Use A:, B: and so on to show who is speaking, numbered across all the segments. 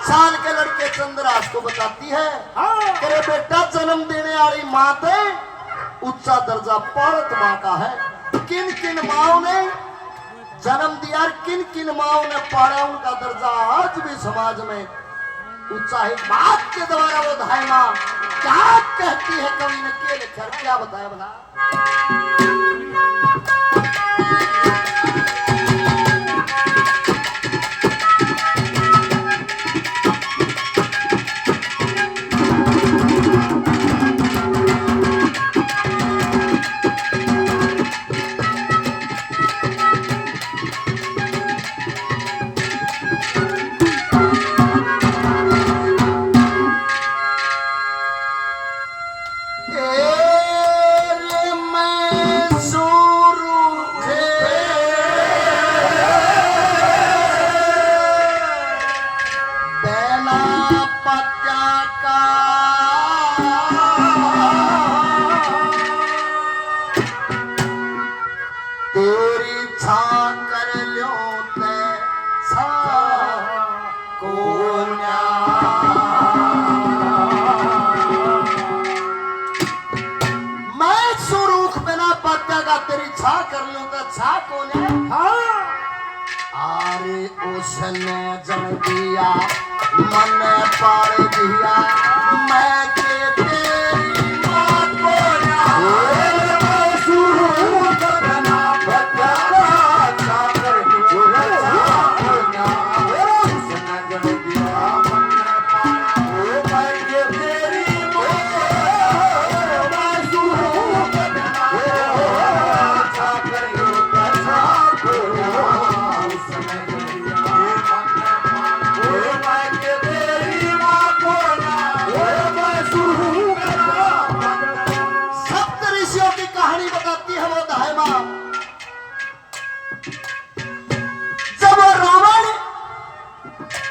A: साल के लड़के चंद्रास को बताती है कि रे बेटा जन्म देने वाली माँ ते ऊंचा दर्जा पारत माँ का है। किन किन माओ ने जन्म दिया, किन किन माओ ने पाड़ा, उनका दर्जा आज भी समाज में ऊंचा है। बात के द्वारा वो धाय माँ क्या कहती है, कवि ने क्या लिखा, क्या बताया बना। तेरी छा कर लूं तो छा कौन है? हाँ। अरे उसने जन दिया मन पार दिया, मैं के तेरी माँ को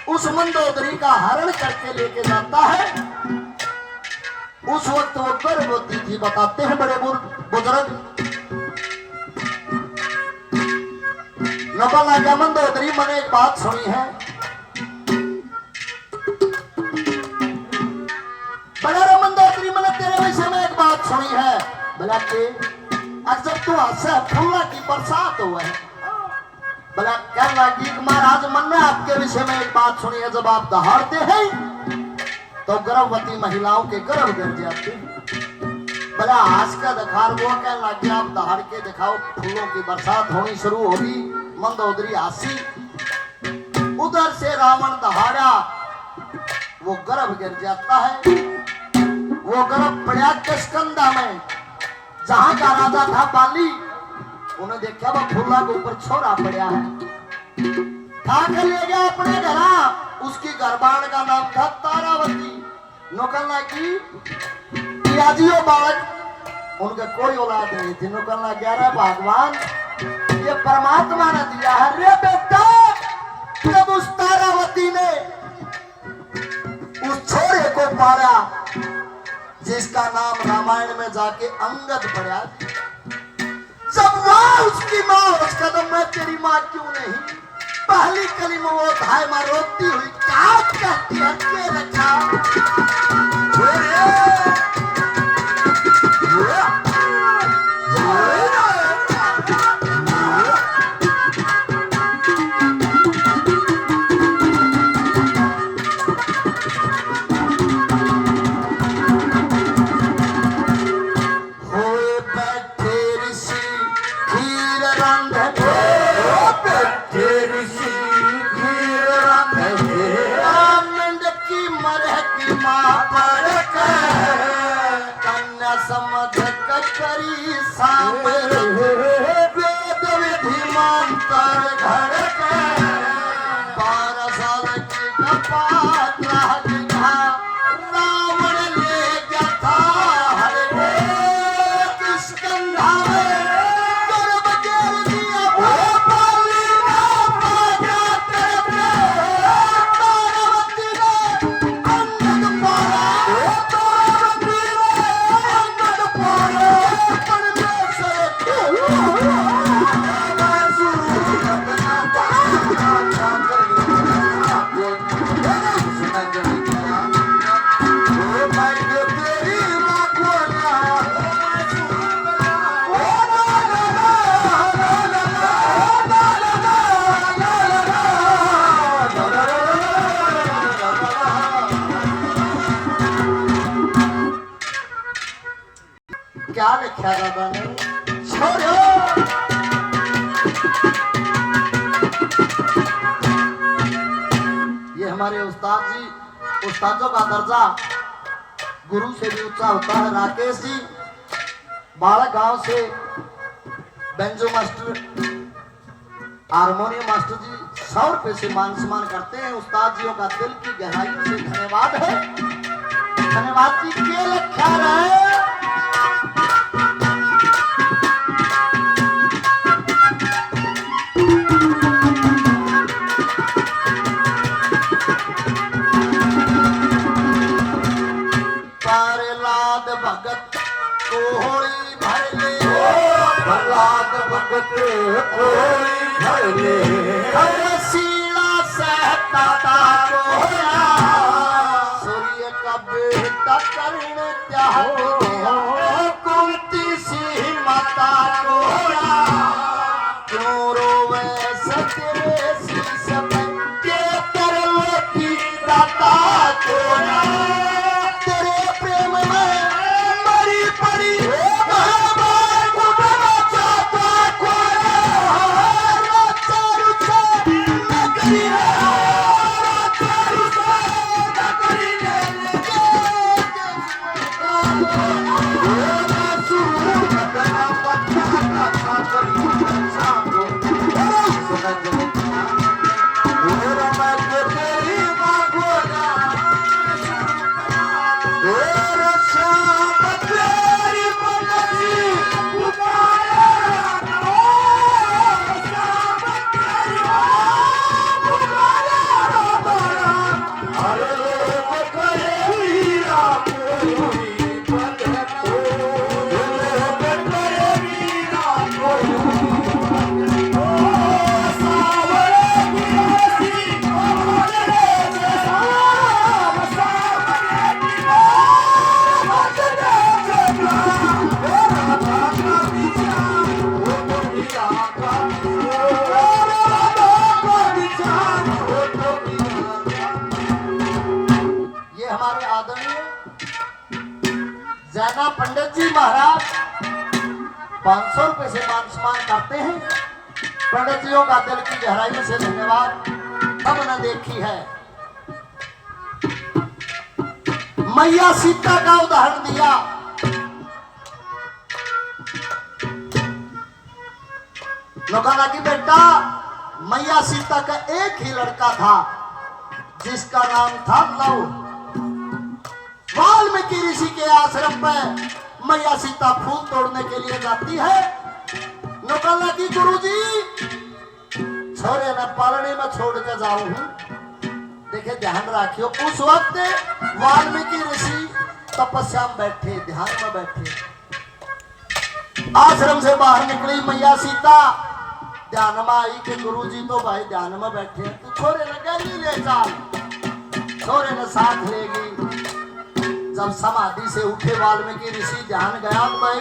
A: उस मंदोदरी का हरण करके लेके जाता है। उस वक्त वो गर्भवती थी, बताते हैं बड़े बुजुर्ग। नबल आज्ञा मंदोदरी, मैंने एक बात सुनी है, बड़े मंदोदरी, मैंने तेरे विषय में एक बात सुनी है। बोला कि जब तू हंसे फूला की बरसात हुआ है, बोला कह लगी महाराज मन ने आपके विषय में एक बात सुनी है, जब आप दहाड़ते हैं तो गर्भवती महिलाओं के गर्भ गिर जाते हैं। बोला आज का दिखार वो कह लगी आप दहाड़ के दिखाओ, फूलों की बरसात होनी शुरू होगी। मंदोदरी हंसी, उधर से रावण दहाड़ा, वो गर्भ गिर जाता है। वो गर्भ पड़ा किष्किंधा में, जहां का राजा था बाली। उन्हें देखा वो फूला के ऊपर छोरा पड़ा है, ठाकर ले गया अपने घर। उसकी गर्भाण का नाम था तारावती। नौकलना की पियाजियो बालक, उनके कोई औलाद नहीं थी। नौकलना कह रहा भगवान ये परमात्मा ने दिया है। रे बेटा जब उस तारावती ने उस छोरे को पाया जिसका नाम रामायण में जाके अंगद पड़ा, जब वह उसकी माँ उस कदम में तेरी माँ क्यों नहीं, पहली कली में वो धाय माँ रोती हुई क्या कहती है के रखा। समझ करी सामने वेद विधि मंत्र घर के 12 साल की कपात रावण ले गया था हर किष्किंधा में गर्भ गिर दिया बाली तारावती ने अंगद पारा। आख्या दादा ने छोड़ो। ये हमारे उस्ताद जी, उस्तादों का दर्जा गुरु से भी ऊंचा होता है। राकेश जी बालक गांव से बेंजो मास्टर, हारमोनियम मास्टर जी 100 रुपए से मान सम्मान करते हैं। उस्ताद जियों का दिल की गहराइयों से धन्यवाद है। धन्यवाद जी के लिखा रहे। प्रहलाद भगत कोहड़ी भर ले, प्रहलाद भगत कोहड़ी भर ले, सीला सहता कोया, सूर्य का बेटा कर्ण त्याग दिया, कुंती सी माता कोया, क्यों रोवे सतेरे शीश पे, के तरलोकी दाता कोया, तेरे प्रेम में मरी पड़ी जैना पंडित जी महाराज 500 रुपए से मान सम्मान करते हैं। पंडित जियों का दिल की गहराइयों से धन्यवाद। अब न देखी है मैया सीता का उदाहरण दिया। लोगों की बेटा मैया सीता का एक ही लड़का था जिसका नाम था लव। वाल्मीकि ऋषि के आश्रम पर मैया सीता फूल तोड़ने के लिए जाती है। नौकला की गुरुजी छोरे न पालने में छोड़ के जाऊं हूं। देखे ध्यान रखियो, उस वक्त वाल्मीकि ऋषि तपस्या में बैठे, ध्यान में बैठे। आश्रम से बाहर निकली मैया सीता, ध्यान में आई कि गुरुजी तो भाई ध्यान में बैठे, तू छोरे न गली ले चल। छोरे ने साथ लेगी। जब समाधि से उठे वाल्मीकि ऋषि ध्यान गया तो भाई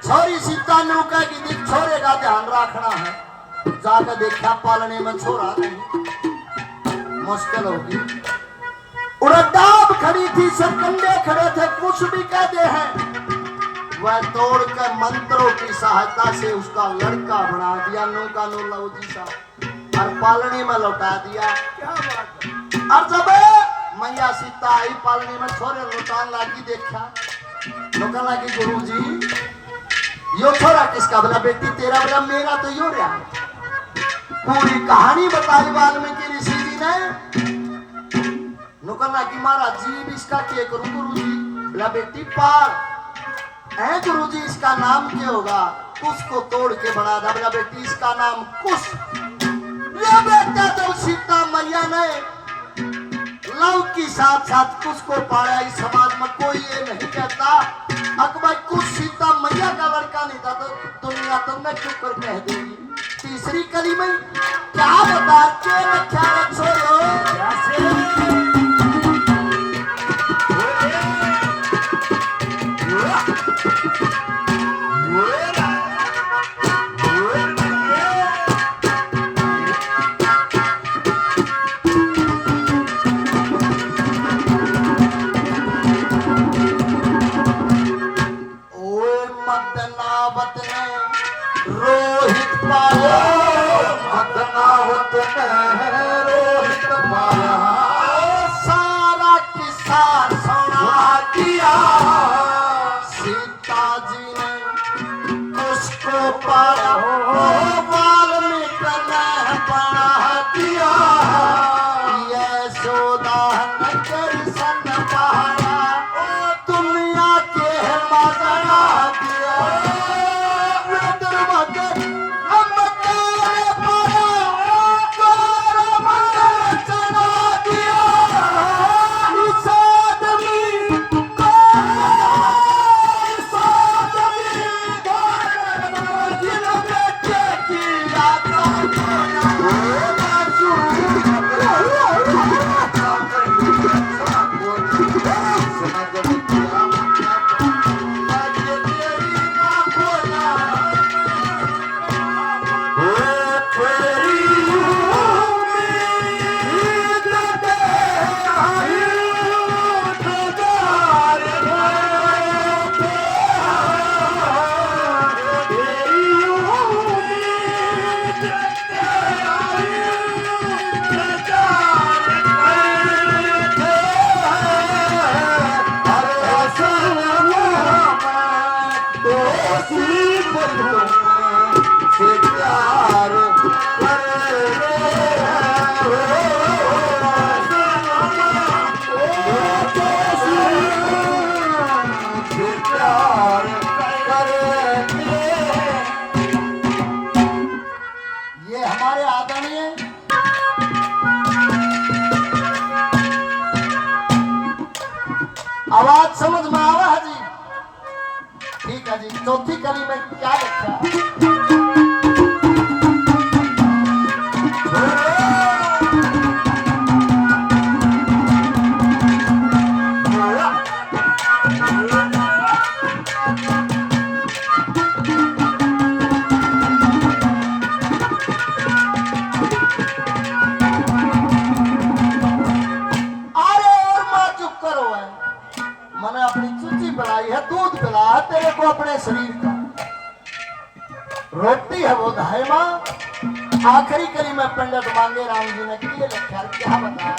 A: छोरी सीता ने कहा कि छोरे का ध्यान रखना है। जाकर देखा पालने में छोरा नहीं, मुश्किल होगी। उड़ाब खड़ी थी, सरकंडे खड़े थे, कुछ भी कहते हैं। वह तोड़ कर मंत्रों की सहायता से उसका लड़का बना दिया, नो का नो लव जी सा, और पालने में लौटा दिया। क्या बात है। और जब मैया सीता आई पालने में, छोरे लौटान लागी, देखा लोग लगी गुरुजी यो छोरा किसका? बोला बेटी तेरा। बोला मेरा तो यो रहा। पूरी कहानी बताई वाल्मीकि ऋषि जी ने। नुकला की महाराज जी इसका क्या करूं गुरुजी? बोला बेटी पाल है गुरुजी, इसका नाम क्या होगा? कुश को तोड़ के बना था। बोला बेटी इसका नाम कुश। बेटा जब सीता मैया ने लव की साथ साथ कुश को पाया, इस समाज में कोई ये नहीं कहता अकबर कुश सीता मैया का लड़का नहीं था, तो दुनिया तुमने चुप कर कह देगी। तीसरी कली में क्या बता के ख्याल छोड़ो। तेरी सन पहाड़ा दुनिया के मजना दिया ये हमारे आदरणीय आवाज समझ में आवा है जी। ठीक है जी, चौथी कली में क्या लिखा? मैंने अपनी चूची बनाई है, दूध पिलाया तेरे को अपने शरीर का, रोटी है वो है माँ। आखिरी कली में पंडित मांगे राम जी ने किए लिखा, क्या बताया?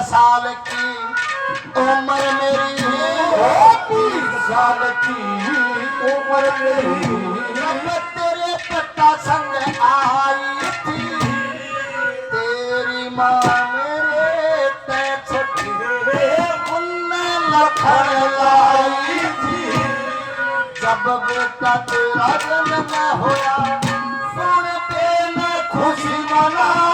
A: साल की उम्र मेरी, 20 साल की उम्र मेरी, जब तेरे पिता संग आई थी तेरी माँ मेरे ते छठी उन्ने लखन लाई थी। जब बेटा तेरा जन्म होया सुन के मैं खुशी मना